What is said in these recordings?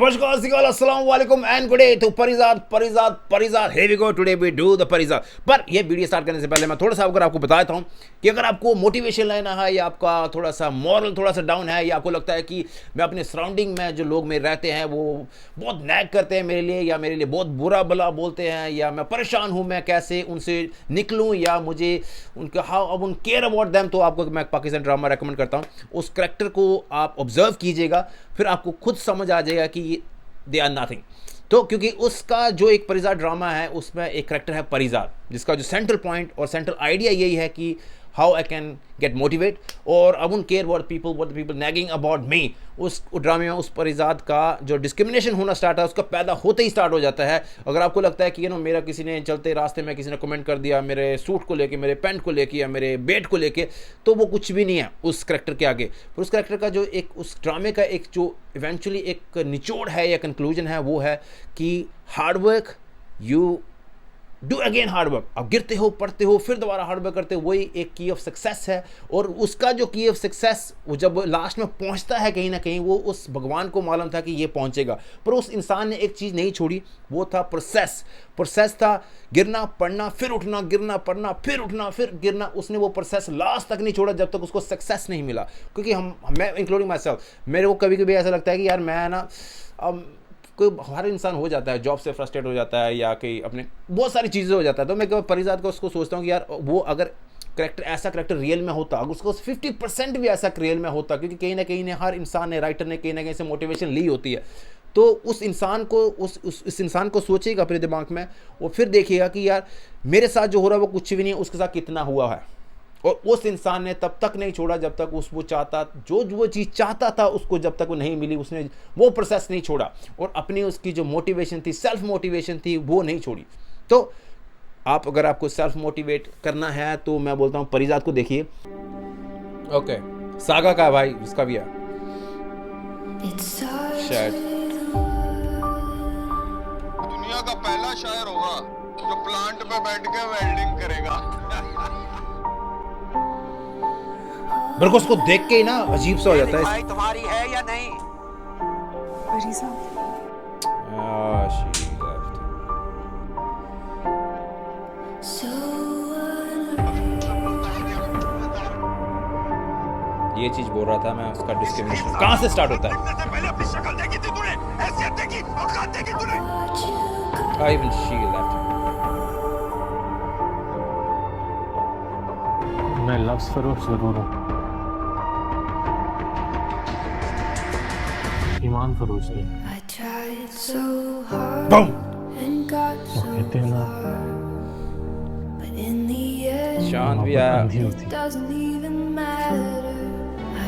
नमस्कार सिकाल अस्सलाम वालेकुम एंड गुड डे। तो परिजात here we go, today we do the परिजात। पर ये वीडियो स्टार्ट करने से पहले मैं थोड़ा सा अगर आपको बताता हूँ कि अगर आपको मोटिवेशन लेना है या आपका थोड़ा सा मॉरल थोड़ा सा डाउन है या आपको लगता है कि मैं अपने सराउंडिंग में जो लोग मेरे रहते हैं वो बहुत नैग करते हैं मेरे लिए या मेरे लिए बहुत बुरा भला बोलते हैं या मैं परेशान हूँ मैं कैसे उनसे निकलूँ या मुझे उनका हाउ अब उन केयर अबाउट देम, तो आपको मैं पाकिस्तान ड्रामा रेकमेंड करता हूँ। उस करैक्टर को आप ऑब्जर्व कीजिएगा, फिर आपको खुद समझ आ जाएगा कि दे आर नथिंग। तो क्योंकि उसका जो एक परिजात ड्रामा है उसमें एक करैक्टर है परिजात, जिसका जो सेंट्रल पॉइंट और सेंट्रल आइडिया यही है कि how I can get motivate और I won't care what the people nagging about me. उस ड्रामे में उस परिजात का जो डिस्क्रिमिनेशन होना स्टार्ट है उसका पैदा होते ही स्टार्ट हो जाता है। अगर आपको लगता है कि मेरा किसी ने चलते रास्ते में किसी ने कमेंट कर दिया मेरे सूट को लेके, मेरे पैंट को लेके या मेरे बेट को लेके, तो वो कुछ भी नहीं है उस करैक्टर के आगे। पर उस करैक्टर का जो एक उस ड्रामे का एक जो इवेंचुअली एक निचोड़ है या कंक्लूजन है वो है कि hard work you do again hard work. आप गिरते हो, पढ़ते हो, फिर दोबारा हार्डवर्क करते हो, वही एक की ऑफ सक्सेस है। और उसका जो की ऑफ सक्सेस वो जब लास्ट में पहुंचता है कहीं ना कहीं वो उस भगवान को मालूम था कि ये पहुंचेगा, पर उस इंसान ने एक चीज़ नहीं छोड़ी, वो था प्रोसेस था गिरना पड़ना फिर उठना, गिरना पड़ना फिर उठना फिर गिरना। उसने वो प्रोसेस लास्ट तक नहीं छोड़ा जब तक उसको सक्सेस नहीं मिला। क्योंकि मैं इंक्लूडिंग माई सेल्फ, मेरे को कभी कभी ऐसा लगता है कि यार मैं ना कोई हर इंसान हो जाता है, जॉब से फ्रस्ट्रेट हो जाता है या कहीं अपने बहुत सारी चीज़ें हो जाता है। तो मैं केवल परिजात को उसको सोचता हूँ कि यार वो अगर ऐसा करैक्टर रियल में होता, अगर उसको 50% भी ऐसा रियल में होता, क्योंकि कहीं ना कहीं ने हर इंसान ने राइटर ने कहीं ना कहीं से मोटिवेशन ली होती है, तो उस इंसान को उस इंसान को सोचेगा अपने दिमाग में और फिर देखिएगा कि यार मेरे साथ जो हो रहा है वो कुछ भी नहीं है, उसके साथ कितना हुआ है। और उस इंसान ने तब तक नहीं छोड़ा जब तक वो चाहता जो वो चीज़ चाहता था उसको जब तक वो नहीं मिली, उसने वो प्रोसेस नहीं छोड़ा और अपनी उसकी जो मोटिवेशन थी, सेल्फ मोटिवेशन थी, वो नहीं छोड़ी। तो आप अगर आपको सेल्फ मोटिवेट करना है तो मैं बोलता हूँ परिजात को देखिए। ओके, सागा का भाई उसका भी है शायद दुनिया का पहला शायर होगा जो प्लांट पे बैठ के वेल्डिंग करेगा। मेरे को उसको देख के ही ना अजीब सा हो जाता है। भाई तुम्हारी है या नहीं? ये चीज बोल रहा था मैं, उसका डिस्क्रिमिनेशन कहाँ से स्टार्ट होता है। पहले अपनी शक्ल देखी थी तूने, हैसियत देखी, औकात देखी तूने। Even she left. मैं लफ्ज़ फरोश जरूर हूँ, ईमान फरोश नहीं। बम वो कहते हैं ना, चांद भी आया। अंधी होती है।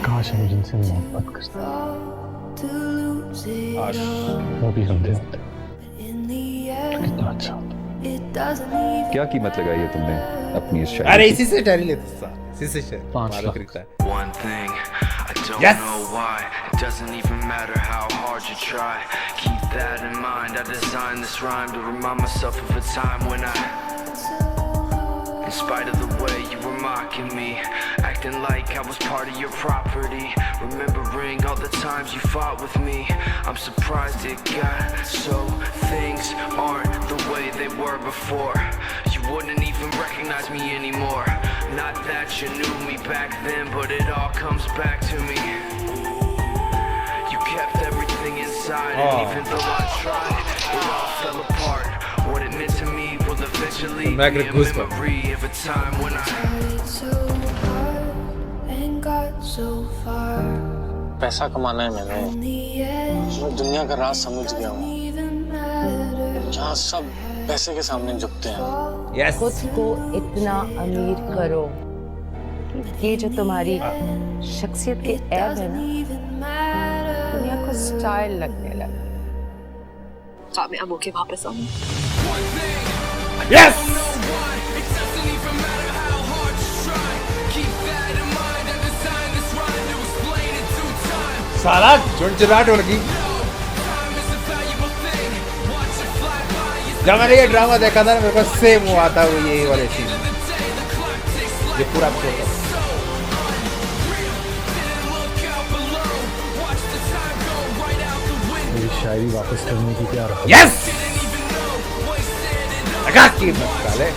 काश हम जिनसे मोहब्बत करते आश वो भी अंधे होते, कितना अच्छा होता। क्या कीमत लगाई है तुमने अपनी इस शायरी अरे की? इसी से टहरी लेते साहब, इसी से शहर 5 मारो लाख। खरीदता है। One thing, I don't Yes. know why. It doesn't even matter how hard you try. Keep that in mind. I designed this rhyme to remind myself of a time when in spite of the way you were mocking me, acting like I was part of your property, remembering all the times you fought with me, I'm surprised it got so things aren't the way they were before. You wouldn't even recognize me anymore. Not that you knew me back then, but it all comes back to me. You kept everything inside, and even though I tried, it all fell apart. What it meant to me will eventually I'm not be gonna a goosebump. memory of a time when पैसा कमाना है मैंने, मैं दुनिया का राज समझ गया हूँ, जहाँ सब पैसे के सामने झुकते हैं। यस खुद को इतना अमीर करो कि ये जो तुम्हारी शख्सियत के ऐब है ना, दुनिया को स्टाइल लगने लगा। कामयाब होके वापस आऊं। यस साला चुनचुनाट हो लगी। जब मैंने ये ड्रामा देखा था ना मेरे को सेम हुआ था वो ये वाले सीन, ये पूरा एपिसोड था। मेरी शायरी वापस करने की क्या रहा? यस लगा की मत साले।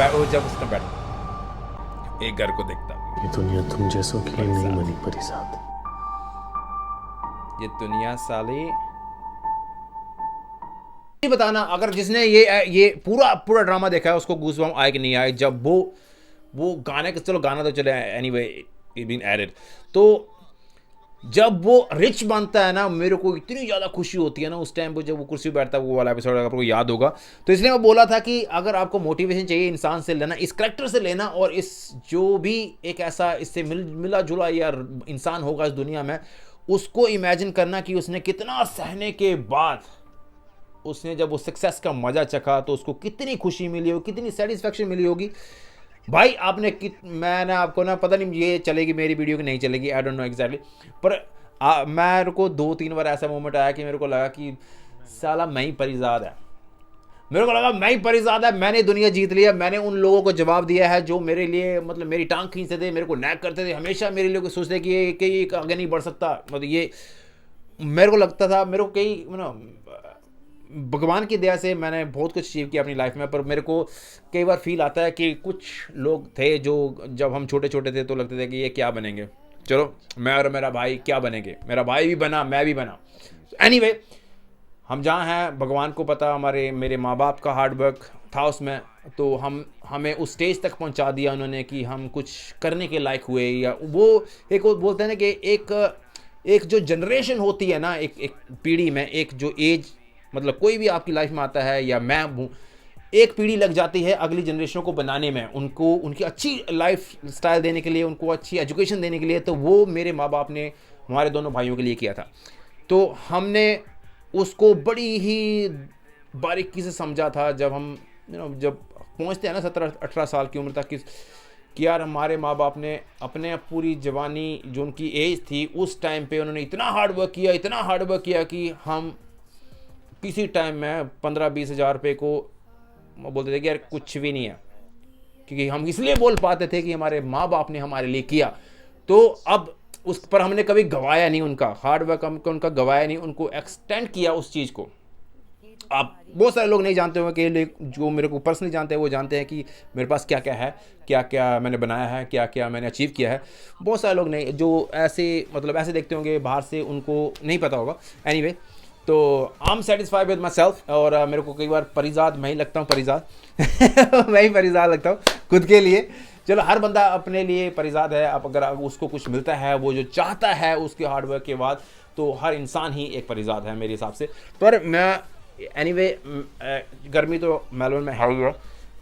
वो जब उसने बैठा एक घर को देखता, ये दुनिया तुम जैसों के लिए नहीं बनी परिजात। ये दुनिया साले बताना अगर जिसने ये पूरा ड्रामा देखा है उसको गूज़बम्प आए कि नहीं आए जब वो गाने के, चलो गाना तो चले एनीवे इट बीन एडेड, तो जब वो रिच बनता है ना मेरे को इतनी ज़्यादा खुशी होती है ना उस टाइम पे जब वो कुर्सी पे बैठता है। वो वाला एपिसोड आपको याद होगा, तो इसलिए मैं बोला था कि अगर आपको मोटिवेशन चाहिए इंसान से लेना, इस करेक्टर से लेना, और इस जो भी एक ऐसा इससे मिला जुला या इंसान होगा इस दुनिया में, उसको इमेजिन करना कि उसने कितना सहने के बाद उसने जब वो सक्सेस का मज़ा चखा तो उसको कितनी खुशी मिली होगी, कितनी सेटिस्फेक्शन मिली होगी। भाई आपने मैंने आपको ना, पता नहीं ये चलेगी मेरी वीडियो की नहीं चलेगी, आई डोंट नो एग्जैक्टली, पर मेरे को 2-3 बार ऐसा मोमेंट आया कि मेरे को लगा कि साला मैं ही परिजाद है, मेरे को लगा मैं ही परिजाद है, मैंने दुनिया जीत लिया, मैंने उन लोगों को जवाब दिया है जो मेरे लिए मतलब मेरी टांग खींचते थे, मेरे को नैक करते थे, हमेशा मेरे लिए सोचते कि ये आगे नहीं बढ़ सकता। मतलब ये मेरे को लगता था, मेरे को कई भगवान की दया से मैंने बहुत कुछ अचीव किया अपनी लाइफ में, पर मेरे को कई बार फील आता है कि कुछ लोग थे जो जब हम छोटे छोटे थे तो लगते थे कि ये क्या बनेंगे, चलो मैं और मेरा भाई क्या बनेंगे, मेरा भाई भी बना मैं भी बना। एनीवे हम जहाँ हैं भगवान को पता, मेरे माँ बाप का हार्डवर्क था उसमें, तो हमें उस स्टेज तक पहुँचा दिया उन्होंने कि हम कुछ करने के लायक हुए। या वो एक बोलते हैं ना कि एक जो जनरेशन होती है ना, एक पीढ़ी में, एक जो एज, मतलब कोई भी आपकी लाइफ में आता है या मैं हूँ, एक पीढ़ी लग जाती है अगली जनरेशन को बनाने में, उनको उनकी अच्छी लाइफ स्टाइल देने के लिए, उनको अच्छी एजुकेशन देने के लिए। तो वो मेरे माँ बाप ने हमारे दोनों भाइयों के लिए किया था, तो हमने उसको बड़ी ही बारीकी से समझा था। जब हम जब पहुँचते हैं ना 17-18 साल की उम्र तक कि यार हमारे माँ बाप ने अपने पूरी जवानी जो उनकी एज थी उस टाइम पे उन्होंने इतना हार्डवर्क किया कि हम किसी टाइम में 15-20 हज़ार रुपये को बोलते थे कि यार कुछ भी नहीं है, क्योंकि हम इसलिए बोल पाते थे कि हमारे माँ बाप ने हमारे लिए किया। तो अब उस पर हमने कभी गवाया नहीं, उनका हार्डवर्क उनका गवाया नहीं, उनको एक्सटेंड किया उस चीज़ को। आप बहुत सारे लोग नहीं जानते होंगे कि जो मेरे को पर्सनली जानते हैं वो जानते हैं कि मेरे पास क्या क्या है, क्या क्या मैंने बनाया है, क्या क्या मैंने अचीव किया है। बहुत सारे लोग नहीं, जो ऐसे देखते होंगे बाहर से, उनको नहीं पता होगा। एनीवे, तो I am satisfied with my self, और मेरे को कई बार परिजाद मैं ही लगता हूँ, मैं ही परिजाद लगता हूँ खुद के लिए। चलो हर बंदा अपने लिए परिजाद है। अब अगर उसको कुछ मिलता है वो जो चाहता है उसके हार्डवर्क के बाद, तो हर इंसान ही एक परिजाद है मेरे हिसाब से। पर मैं एनीवे गर्मी तो मेलबर्न में है ही,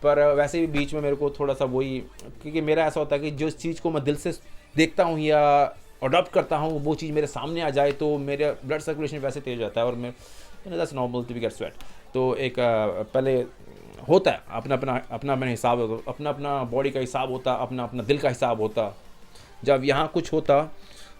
पर वैसे भी बीच में मेरे को थोड़ा सा वही, क्योंकि मेरा ऐसा होता है कि जिस चीज़ को मैं दिल से देखता हूँ या अडॉप्ट करता हूँ वो चीज़ मेरे सामने आ जाए तो मेरे ब्लड सर्कुलेशन वैसे तेज जाता है, और मैं that's normal to get sweat. तो एक पहले होता है अपना हिसाब होता, अपना बॉडी का हिसाब होता, अपना दिल का हिसाब होता। जब यहाँ कुछ होता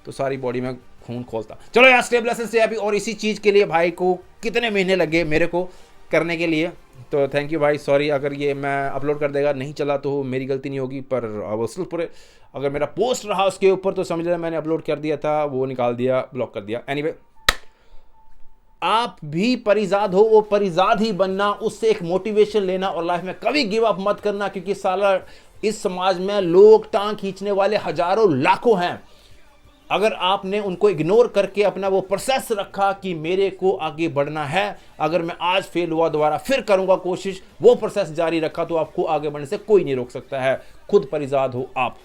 तो सारी बॉडी में खून खोलता। चलो यार, स्टे ब्लेस्ड स्टे हैप्पी। और इसी चीज़ के लिए भाई को कितने महीने लगे मेरे को करने के लिए, तो थैंक यू भाई। सॉरी अगर ये मैं अपलोड कर देगा नहीं चला तो मेरी गलती नहीं होगी, पर वो सिर्फ पूरे अगर मेरा पोस्ट रहा उसके ऊपर तो समझ लेना मैंने अपलोड कर दिया था, वो निकाल दिया, ब्लॉक कर दिया। एनीवे, आप भी परिजाद हो, वो परिजाद ही बनना, उससे एक मोटिवेशन लेना और लाइफ में कभी गिव अप मत करना, क्योंकि साला इस समाज में लोग टांग खींचने वाले हजारों लाखों हैं। अगर आपने उनको इग्नोर करके अपना वो प्रोसेस रखा कि मेरे को आगे बढ़ना है, अगर मैं आज फेल हुआ दोबारा फिर करूंगा कोशिश, वो प्रोसेस जारी रखा, तो आपको आगे बढ़ने से कोई नहीं रोक सकता है। खुद परिजाद हो आप।